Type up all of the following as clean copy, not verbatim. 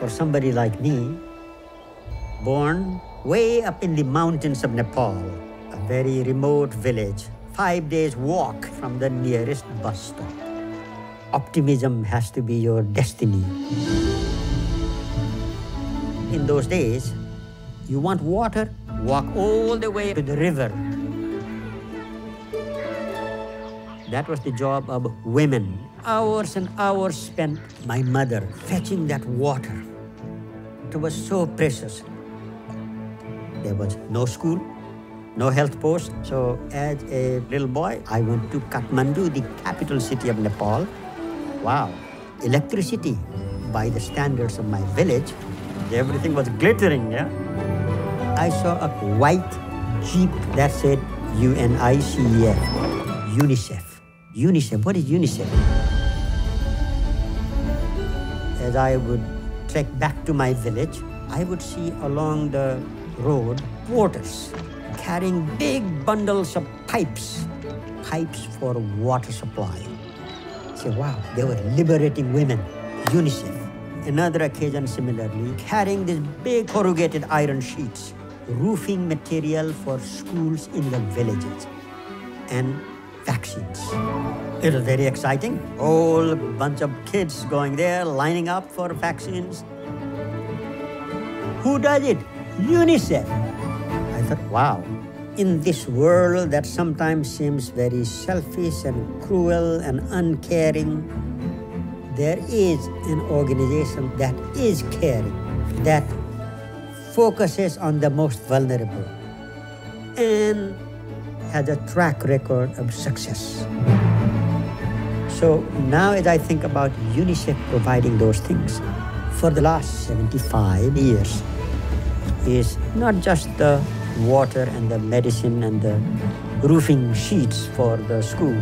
for somebody like me, born way up in the mountains of Nepal, a very remote village, 5 days walk from the nearest bus stop. Optimism has to be your destiny. In those days, you want water, walk all the way to the river. That was the job of women. Hours and hours spent, my mother, fetching that water. It was so precious. There was no school, no health post. So as a little boy, I went to Kathmandu, the capital city of Nepal. Wow, electricity by the standards of my village. Everything was glittering, yeah? I saw a white Jeep that said UNICEF, UNICEF. UNICEF, what is UNICEF? As I would trek back to my village, I would see along the road porters carrying big bundles of pipes for water supply. I said, wow, they were liberating women, UNICEF. Another occasion similarly, carrying these big corrugated iron sheets, roofing material for schools in the villages, and vaccines. It was very exciting. Whole bunch of kids going there, lining up for vaccines. Who does it? UNICEF. I thought, wow. In this world that sometimes seems very selfish and cruel and uncaring, there is an organization that is caring, that focuses on the most vulnerable, and has a track record of success. So now as I think about UNICEF providing those things, for the last 75 years, is not just the water and the medicine and the roofing sheets for the school,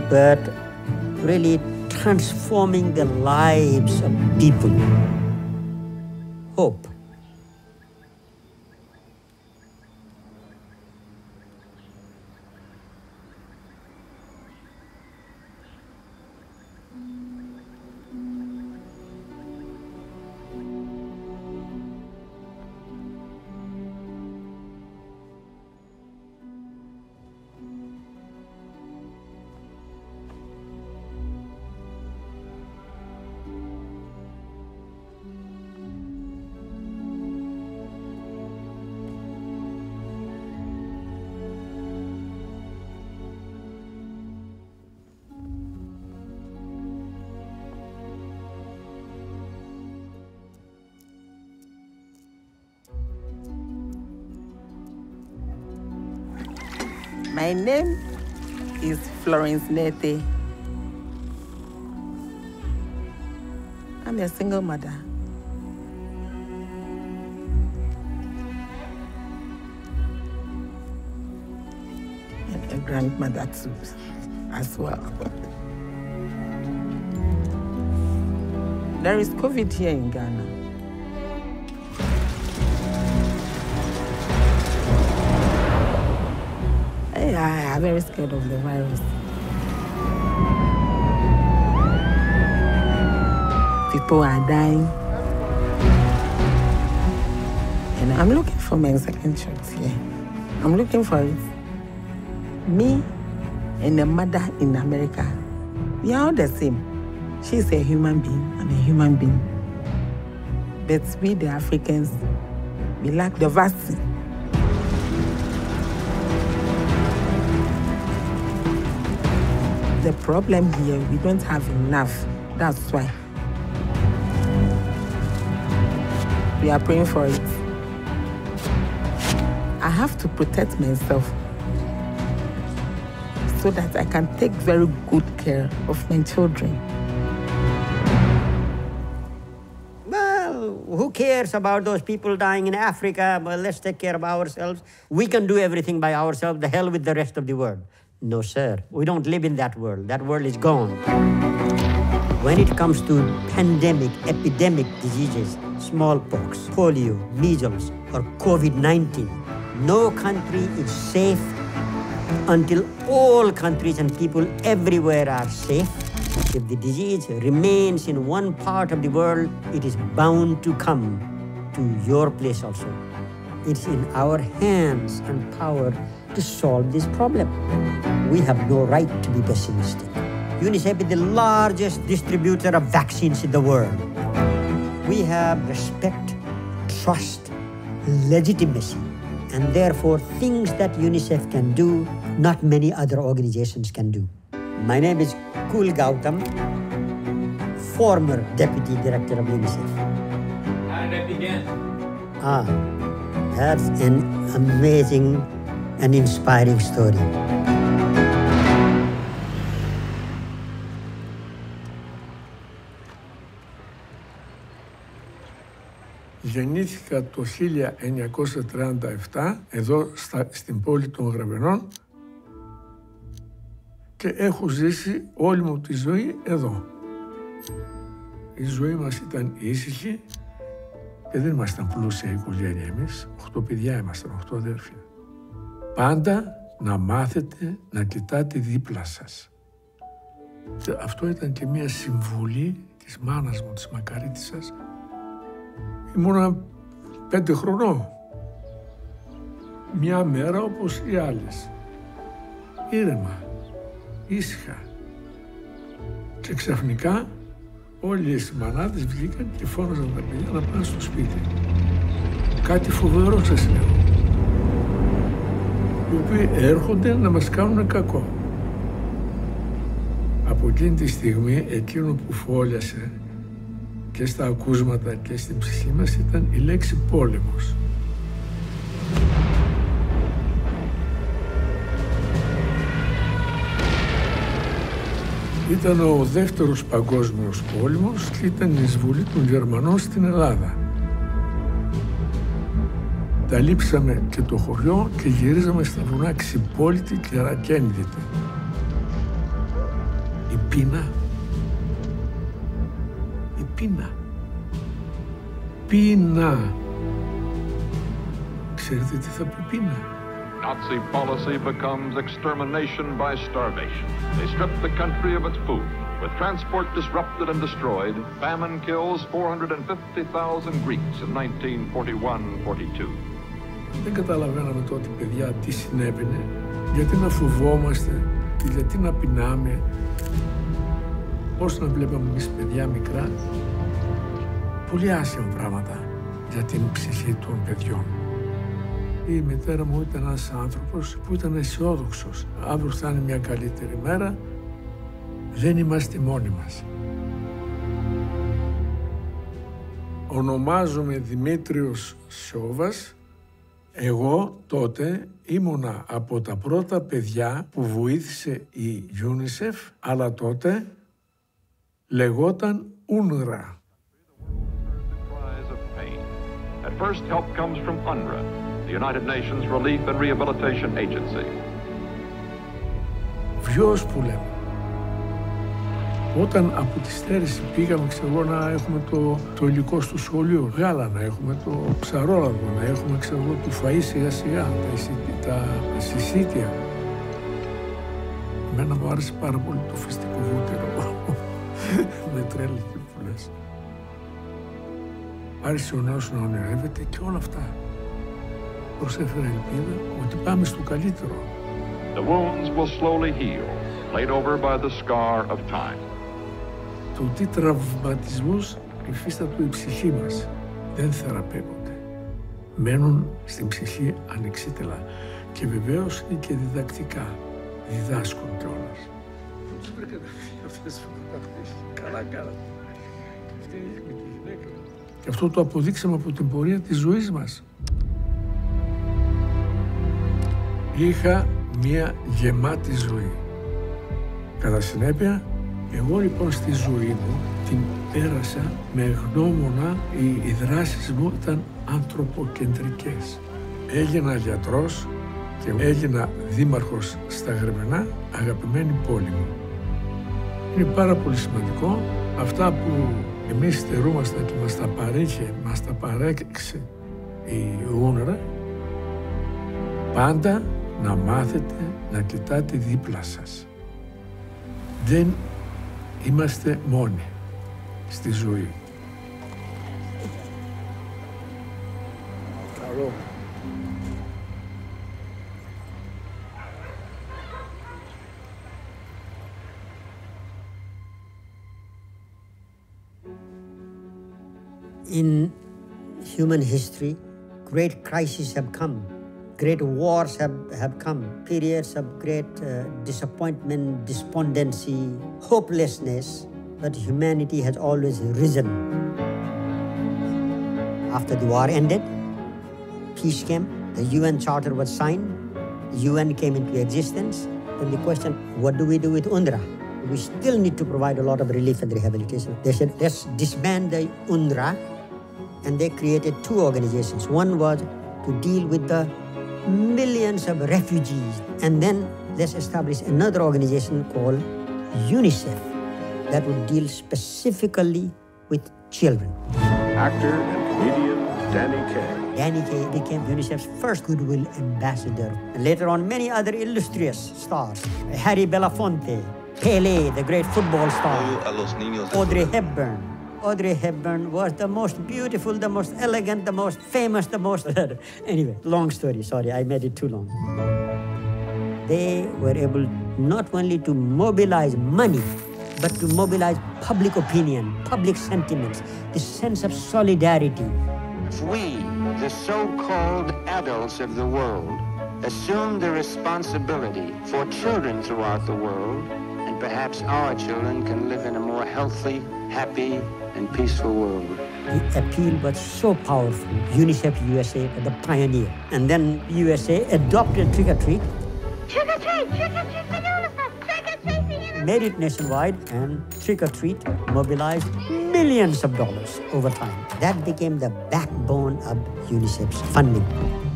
but really transforming the lives of people. Hope. My name is Florence Nete. I'm a single mother. And a grandmother too, as well. There is COVID here in Ghana. I'm very scared of the virus. People are dying. And I'm looking for my second shot here. I'm looking for it. Me and the mother in America, we are all the same. She's a human being, I'm a human being. But we, the Africans, we lack the vaccine. The problem here, we don't have enough. That's why. We are praying for it. I have to protect myself so that I can take very good care of my children. Well, who cares about those people dying in Africa? Well, let's take care of ourselves. We can do everything by ourselves. The hell with the rest of the world. No, sir. We don't live in that world. That world is gone. When it comes to pandemic, epidemic diseases, smallpox, polio, measles, or COVID-19, no country is safe until all countries and people everywhere are safe If the disease remains in one part of the world, it is bound to come to your place also. It's in our hands and power to solve this problem. We have no right to be pessimistic. UNICEF is the largest distributor of vaccines in the world. We have respect, trust, legitimacy, and therefore things that UNICEF can do, not many other organizations can do. My name is Kul Gautam, former Deputy Director of UNICEF. How did it begin? That's an amazing and inspiring story. Γεννήθηκα το 1937 εδώ στην πόλη των Γραβενών και έχω ζήσει όλη μου τη ζωή εδώ. Η ζωή μας ήταν ήσυχη και δεν ήμασταν πλούσια οικογένεια εμείς. 8 παιδιά ήμασταν, 8 αδέρφια. Πάντα να μάθετε να κοιτάτε δίπλα σας. Και αυτό ήταν και μια συμβουλή της μάνας μου, της μακαρίτισσας. Ήμουνα 5 χρονών. Μια μέρα όπως οι άλλες. Ήρεμα, ήσυχα. Και ξαφνικά όλες οι μανάδες βγήκαν και φώναζαν τα παιδιά να πάνε στο σπίτι. Κάτι φοβερό σας λέω. Οι οποίοι έρχονται να μας κάνουν κακό. Από εκείνη τη στιγμή, εκείνο που φόλιασε και στα ακούσματα και στην ψυχή μας ήταν η λέξη πόλεμος. Ήταν ο δεύτερος παγκόσμιος πόλεμος και ήταν η εισβολή των Γερμανών στην Ελλάδα. Τα λείψαμε και το χωριό και γυρίζαμε στα βουνά ξυπόλυτοι και ρακένδυτοι. Η πείνα. Η πείνα. Πείνα. Ξέρετε τι θα πει πείνα? Nazi policy becomes extermination by starvation. They strip the country of its food. With transport disrupted and destroyed, famine kills 450,000 Greeks in 1941-42. Δεν καταλαβαίναμε τότε, παιδιά, τι συνέβαινε, γιατί να φοβόμαστε, γιατί να πεινάμε, πώς να βλέπαμε εμείς παιδιά μικρά. Πολύ άσχημα πράγματα για την ψυχή των παιδιών. Η μητέρα μου ήταν ένας άνθρωπος που ήταν αισιόδοξος. Αύριο θα είναι μια καλύτερη μέρα, δεν είμαστε μόνοι μας. Ονομάζομαι Δημήτριος Σιώβας. Εγώ τότε ήμουνα από τα πρώτα παιδιά που βοήθησε η UNICEF, αλλά τότε λεγόταν UNRWA. At first, help comes from UNRWA, the United Nations Relief and Rehabilitation Agency. Βιός που λέμε. Όταν από τη στέρηση πήγαμε, ξέρω, να έχουμε το υλικό στο σχολείο, γάλα να έχουμε, το ψαρόλαδο να έχουμε, ξέρω, το φαΐ σιγά σιγά, τα συσίτια. Εμένα μου άρεσε πάρα πολύ το φυστικό βούτυρο. Με τρέλει που λες. Άρχισε ο νέος να ονειρεύεται και όλα αυτά. Προσέφερε ελπίδα ότι πάμε στο καλύτερο. The wounds will slowly heal, laid over by the scar of time. Το τι τραυματισμούς υφίστατο η ψυχή μας δεν θεραπεύονται. Μένουν στην ψυχή ανεξίτελα και βεβαίως είναι και διδακτικά. Διδάσκουν κιόλας. Πώς βρήκατε αυτές τις φωτογραφίες? Καλά κάνατε. Αυτή είναι με τη γυναίκα. Και αυτό το αποδείξαμε από την πορεία της ζωής μας. Είχα μία γεμάτη ζωή. Κατά συνέπεια, εγώ λοιπόν στη ζωή μου την πέρασα με γνώμονα, οι δράσεις μου ήταν ανθρωποκεντρικές. Έγινα γιατρός και έγινα δήμαρχος στα Γρεβενά, αγαπημένη πόλη μου. Είναι πάρα πολύ σημαντικό αυτά που εμείς στερούμασταν και μας τα παρήχε, μας τα παρέξε η UNRWA, πάντα να μάθετε να κοιτάτε δίπλα σας. Δεν είμαστε μόνοι στη ζωή. Καλό. In human history, great crises have come. Great wars have come. Periods of great disappointment, despondency, hopelessness. But humanity has always risen. After the war ended, peace came, the UN Charter was signed, the UN came into existence. Then the question, what do we do with UNRWA? We still need to provide a lot of relief and rehabilitation. They said, let's disband the UNRWA. And they created two organizations. One was to deal with the millions of refugees. And then let's establish another organization called UNICEF that would deal specifically with children. Actor and comedian Danny Kaye. Danny Kaye became UNICEF's first goodwill ambassador. And later on, many other illustrious stars. Harry Belafonte, Pele, the great football star. Audrey Hepburn. Audrey Hepburn was the most beautiful, the most elegant, the most famous, the most... Anyway, long story, sorry, I made it too long. They were able not only to mobilize money, but to mobilize public opinion, public sentiments, the sense of solidarity. If we, the so-called adults of the world, assume the responsibility for children throughout the world, and perhaps our children can live in a more healthy, happy, and peaceful world. The appeal was so powerful. UNICEF USA was the pioneer. And then USA adopted trick-or-treat. Trick-or-treat, trick-or-treat for UNICEF, trick-or-treat for UNICEF. Made it nationwide, and trick-or-treat mobilized millions of dollars over time. That became the backbone of UNICEF's funding.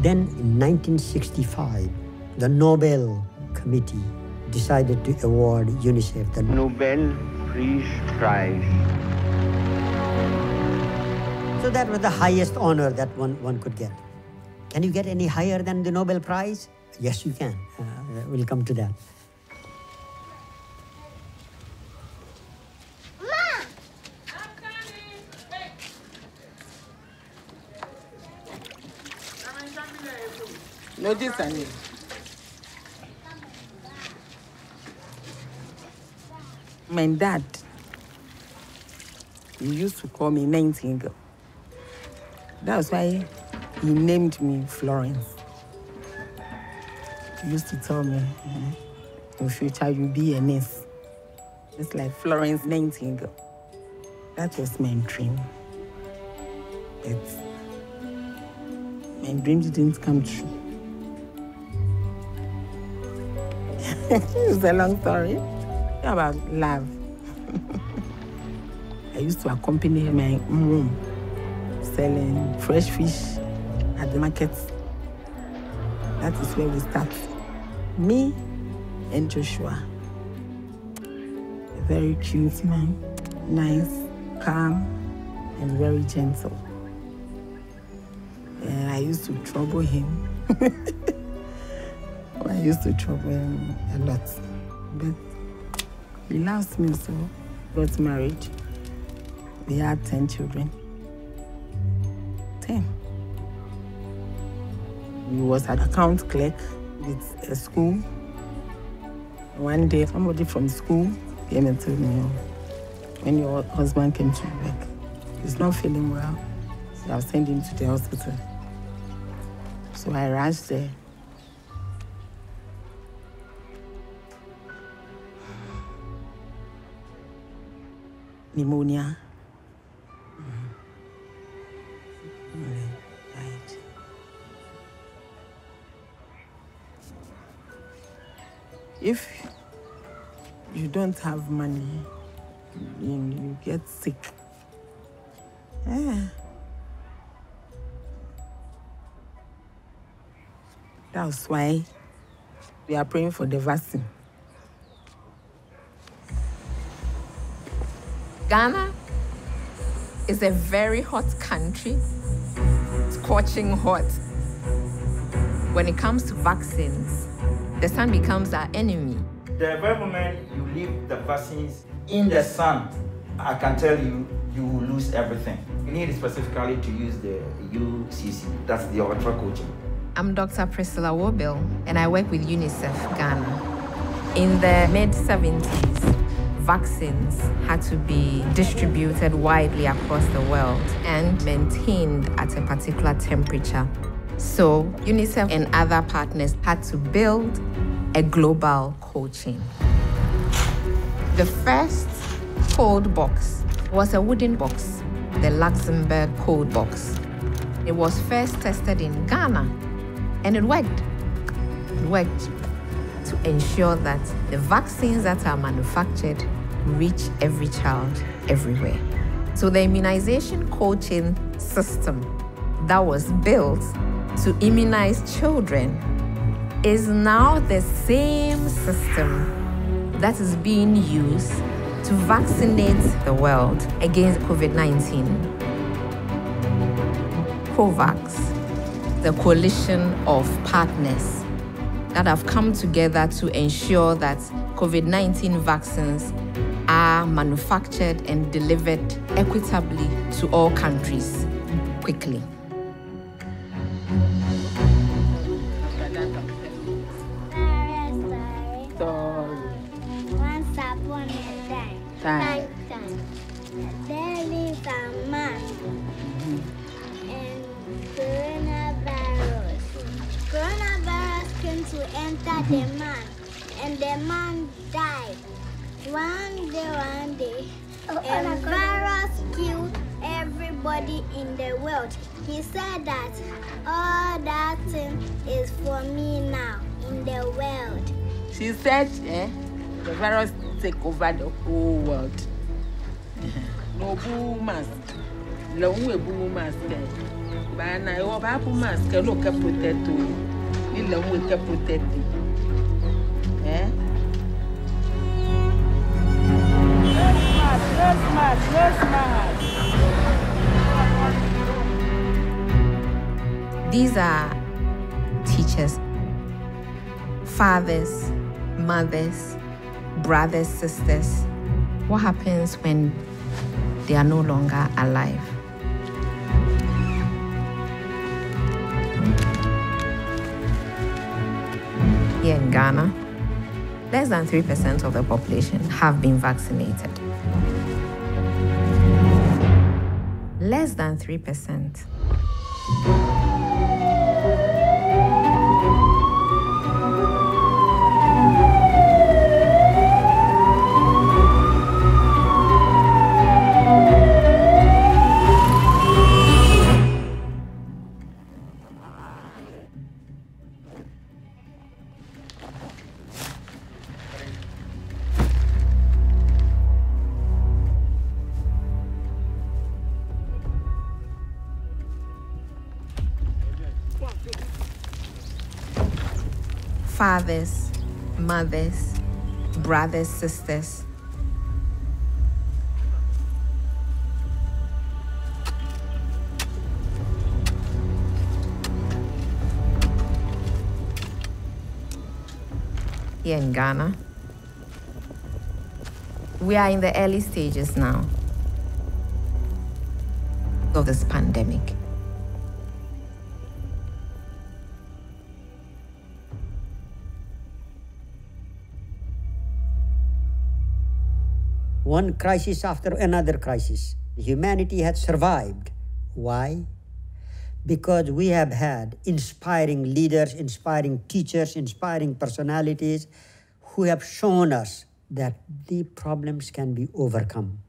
Then in 1965, the Nobel Committee decided to award UNICEF the Nobel Peace Prize. So that was the highest honor that one could get. Can you get any higher than the Nobel Prize? Yes, you can. We'll come to that. No, this and it. My dad, he used to call me Nightingale. That's why he named me Florence. He used to tell me, in future you'll be a nurse. It's like Florence Nightingale. That was my dream. But my dream didn't come true. It's a long story about love. I used to accompany my mom selling fresh fish at the markets. That is where we start. Me and Joshua. A very cute man, nice, calm, and very gentle. And I used to trouble him. I used to trouble him a lot. But he loves me, so got married. We had 10 children. 10. He was an account clerk with a school. One day, somebody from school came and told me, when your husband came to work, he's not feeling well. So I'll send him to the hospital. So I rushed there. Pneumonia. Right. If you don't have money, you get sick. Yeah. That's why we are praying for the vaccine. Ghana is a very hot country, scorching hot. When it comes to vaccines, the sun becomes our enemy. The very moment you leave the vaccines in the sun, I can tell you, you will lose everything. You need specifically to use the UCC, that's the ultra coaching. I'm Dr. Priscilla Wobil, and I work with UNICEF Ghana. In the mid-70s, vaccines had to be distributed widely across the world and maintained at a particular temperature. So UNICEF and other partners had to build a global cold chain. The first cold box was a wooden box, the Luxembourg cold box. It was first tested in Ghana, and it worked. It worked to ensure that the vaccines that are manufactured reach every child everywhere. So the immunization cold chain system that was built to immunize children is now the same system that is being used to vaccinate the world against COVID-19. COVAX, the coalition of partners that have come together to ensure that COVID-19 vaccines are manufactured and delivered equitably to all countries quickly. Once upon a time, there lived a man and coronavirus. Coronavirus came to enter the man, and the man died. One day, a virus killed everybody in the world. He said that all that thing is for me now in the world. She said, the virus take over the whole world. No boo mask. No boo mask. But I hope I put mask. No can protect you. You know we can protect you. These are teachers, fathers, mothers, brothers, sisters. What happens when they are no longer alive? Here in Ghana, less than 3% of the population have been vaccinated. Less than 3%. Fathers, mothers, brothers, sisters. Here in Ghana, we are in the early stages now of this pandemic. One crisis after another crisis. Humanity had survived. Why? Because we have had inspiring leaders, inspiring teachers, inspiring personalities who have shown us that the problems can be overcome.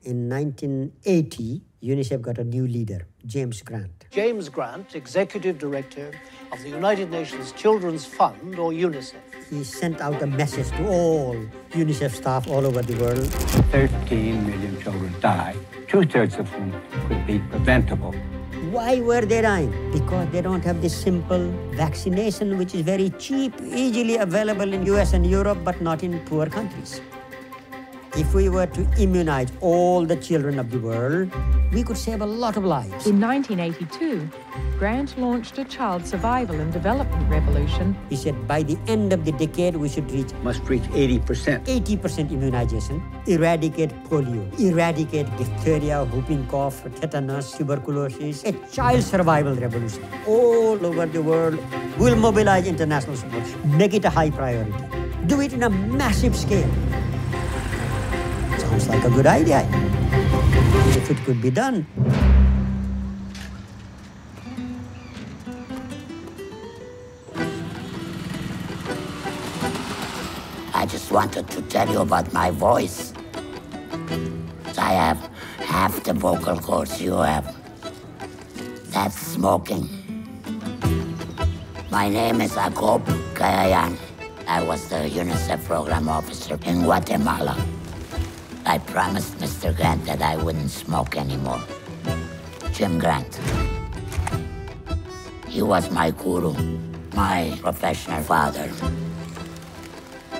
In 1980, UNICEF got a new leader, James Grant. James Grant, Executive Director of the United Nations Children's Fund, or UNICEF. He sent out a message to all UNICEF staff all over the world. 13 million children die, 2/3 of whom could be preventable. Why were they dying? Because they don't have this simple vaccination, which is very cheap, easily available in US and Europe, but not in poor countries. If we were to immunize all the children of the world, we could save a lot of lives. In 1982, Grant launched a child survival and development revolution. He said by the end of the decade, we should Must reach 80%. 80% immunization, eradicate polio, eradicate diphtheria, whooping cough, tetanus, tuberculosis, a child survival revolution. All over the world, we'll mobilize international support, make it a high priority. Do it in a massive scale. Sounds like a good idea. If it could be done. I just wanted to tell you about my voice. I have half the vocal cords you have. That's smoking. My name is Jacob Kayayan. I was the UNICEF program officer in Guatemala. I promised Mr. Grant that I wouldn't smoke anymore. Jim Grant. He was my guru, my professional father.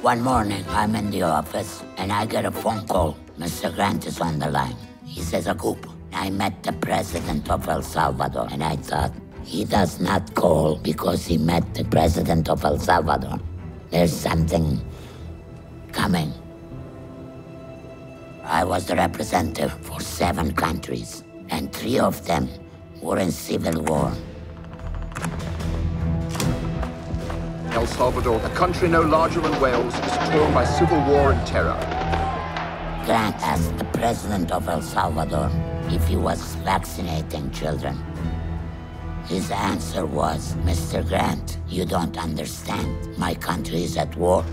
One morning, I'm in the office, and I get a phone call. Mr. Grant is on the line. He says, Agup, I met the president of El Salvador, and I thought, he does not call because he met the president of El Salvador. There's something coming. I was the representative for 7 countries, and 3 of them were in civil war. El Salvador, a country no larger than Wales, is torn by civil war and terror. Grant asked the president of El Salvador if he was vaccinating children. His answer was, Mr. Grant, you don't understand. My country is at war.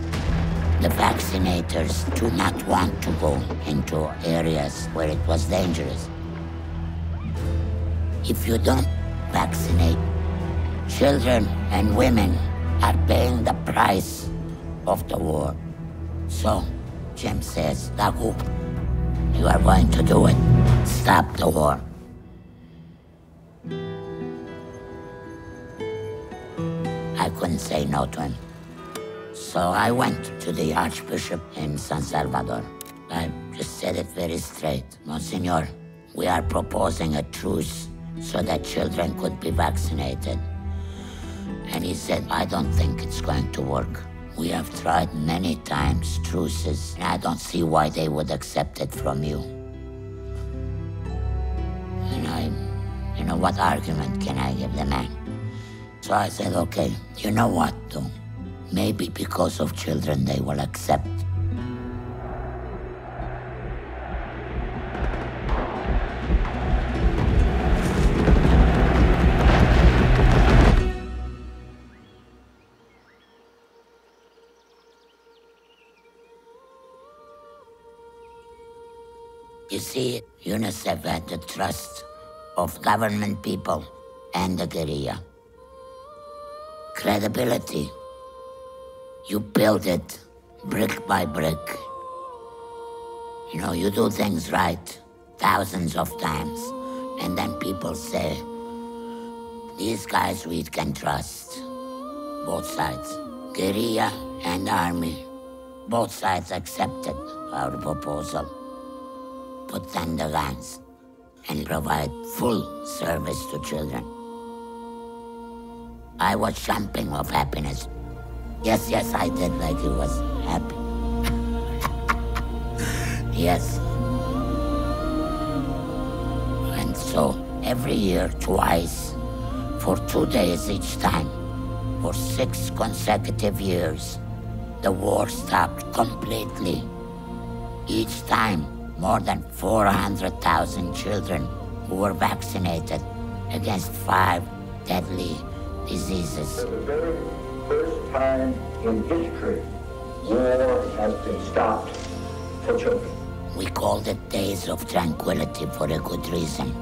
The vaccinators do not want to go into areas where it was dangerous. If you don't vaccinate, children and women are paying the price of the war. So, Jim says, Dagu, you are going to do it. Stop the war. I couldn't say no to him. So I went to the Archbishop in San Salvador. I just said it very straight. Monsignor, we are proposing a truce so that children could be vaccinated. And he said, I don't think it's going to work. We have tried many times truces, and I don't see why they would accept it from you. And what argument can I give the man? So I said, okay, you know what, though? Maybe because of children they will accept. You see, UNICEF had the trust of government people and the guerrilla. Credibility. You build it brick by brick. You do things right thousands of times, and then people say, these guys we can trust. Both sides, guerrilla and army, both sides accepted our proposal. Put down the guns and provide full service to children. I was jumping of happiness. Yes, I did, like he was happy. Yes. And so, every year, twice, for 2 days each time, for 6 consecutive years, the war stopped completely. Each time, more than 400,000 children who were vaccinated against 5 deadly diseases. For the very first time in history, war has been stopped for children. We called it Days of Tranquility for a good reason.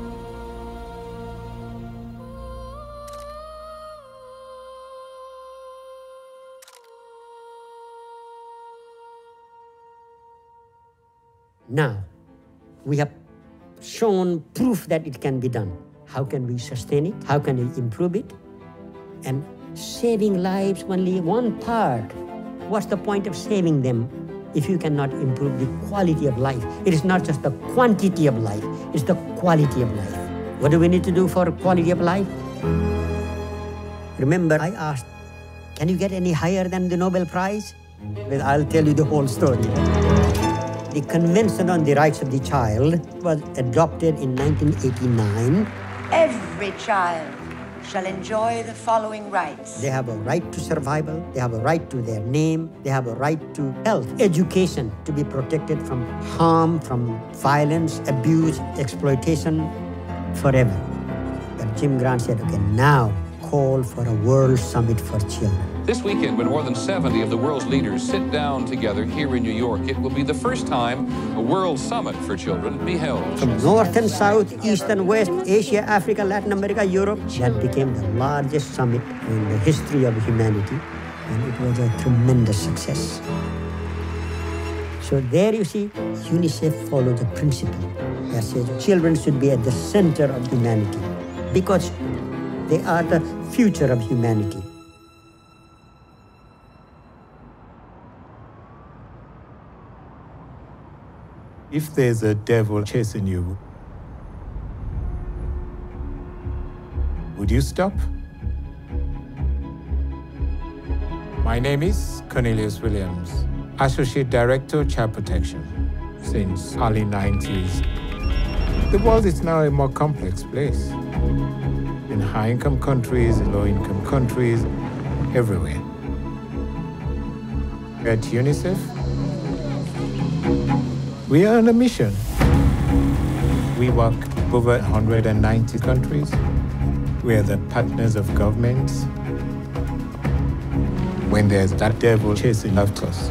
Now, we have shown proof that it can be done. How can we sustain it? How can we improve it? And saving lives only one part. What's the point of saving them if you cannot improve the quality of life. It is not just the quantity of life, it's the quality of life. What do we need to do for quality of life? Remember, I asked, can you get any higher than the Nobel Prize? Well, I'll tell you the whole story. The Convention on the Rights of the Child was adopted in 1989. Every child shall enjoy the following rights. They have a right to survival, they have a right to their name, they have a right to health, education, to be protected from harm, from violence, abuse, exploitation, forever. But Jim Grant said, okay, now call for a World Summit for Children. This weekend, when more than 70 of the world's leaders sit down together here in New York, it will be the first time a World Summit for Children be held. From North and South, East and West, Asia, Africa, Latin America, Europe, that became the largest summit in the history of humanity, and it was a tremendous success. So there you see, UNICEF follows a principle that says children should be at the center of humanity because they are the future of humanity. If there's a devil chasing you, would you stop? My name is Cornelius Williams, Associate Director, Child Protection, since early 90s. The world is now a more complex place. In high-income countries, low-income countries, everywhere. At UNICEF, we are on a mission. We work over 190 countries. We are the partners of governments. When there's that devil chasing after us,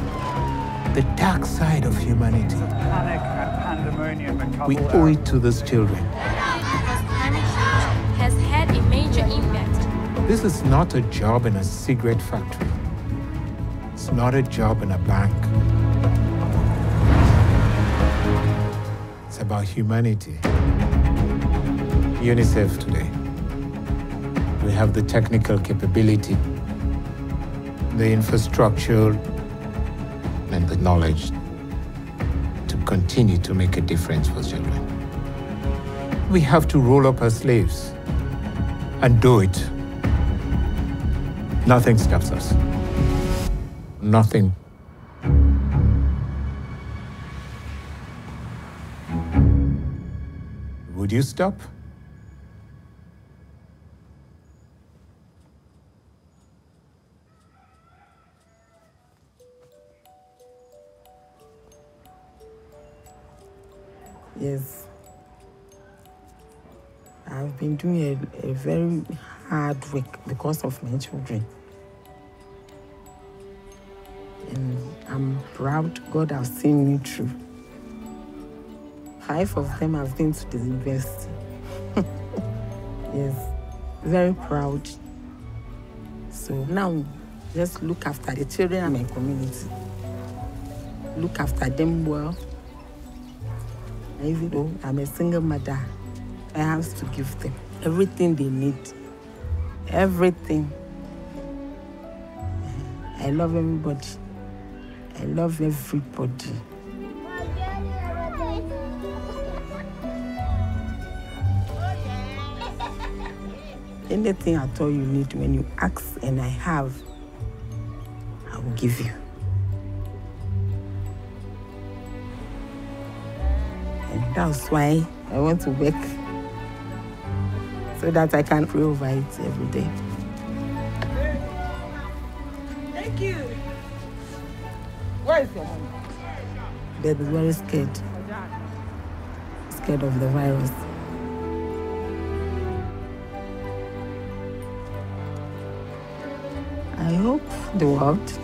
the dark side of humanity, panic and pandemonium, we owe it to these children. Has had a major impact. This is not a job in a cigarette factory. It's not a job in a bank. It's about humanity. UNICEF today, we have the technical capability, the infrastructure, and the knowledge to continue to make a difference for children. We have to roll up our sleeves and do it. Nothing stops us. Nothing. Would you stop? Yes. I've been doing a very hard work because of my children. And I'm proud God has seen me through. 5 of them have been to the university. Yes, very proud. So now, just look after the children in my community. Look after them well. Even though I'm a single mother, I have to give them everything they need. Everything. I love everybody. I love everybody. Anything at all you need, when you ask and I have, I will give you. And that's why I want to work so that I can pray over it every day. Thank you. Where is your mom? They're very scared. Scared of the virus. I hope the world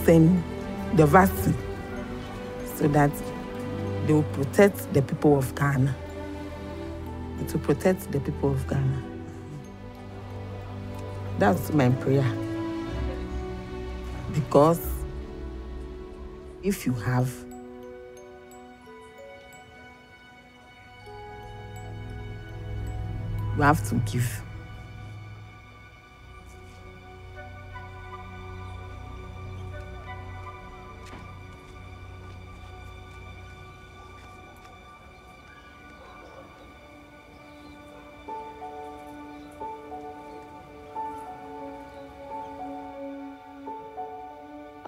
send the vaccine so that they will protect the people of Ghana. It will protect the people of Ghana. That's my prayer. Because if you have, you have to give.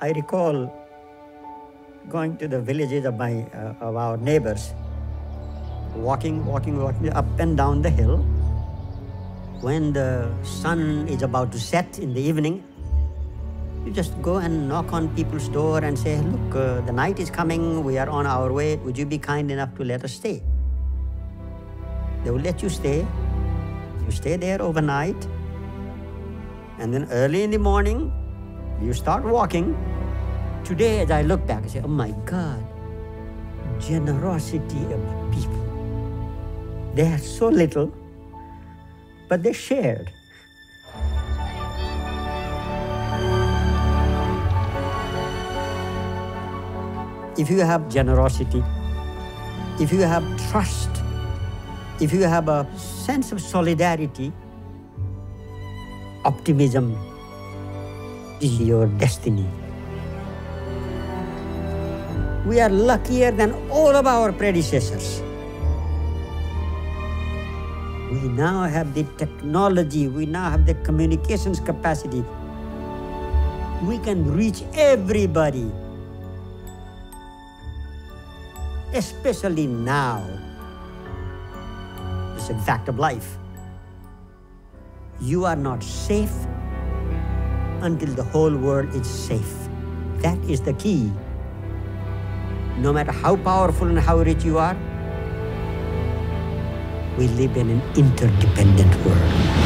I recall going to the villages of our neighbors, walking up and down the hill. When the sun is about to set in the evening, you just go and knock on people's door and say, look, the night is coming, we are on our way, would you be kind enough to let us stay? They will let you stay. You stay there overnight, and then early in the morning, you start walking. Today, as I look back, I say, oh my God, generosity of people. They had so little, but they shared. If you have generosity, if you have trust, if you have a sense of solidarity, optimism is your destiny. We are luckier than all of our predecessors. We now have the technology, we now have the communications capacity. We can reach everybody, especially now. It's a fact of life. You are not safe until the whole world is safe. That is the key. No matter how powerful and how rich you are, we live in an interdependent world.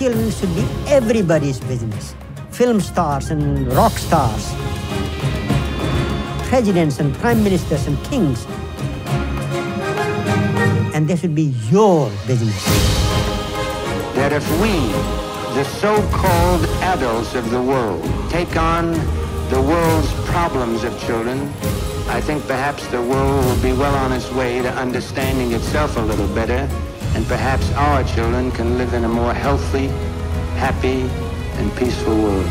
Children should be everybody's business. Film stars and rock stars, presidents and prime ministers and kings. And they should be your business. That if we, the so-called adults of the world, take on the world's problems of children, I think perhaps the world will be well on its way to understanding itself a little better, and perhaps our children can live in a more healthy, happy, and peaceful world.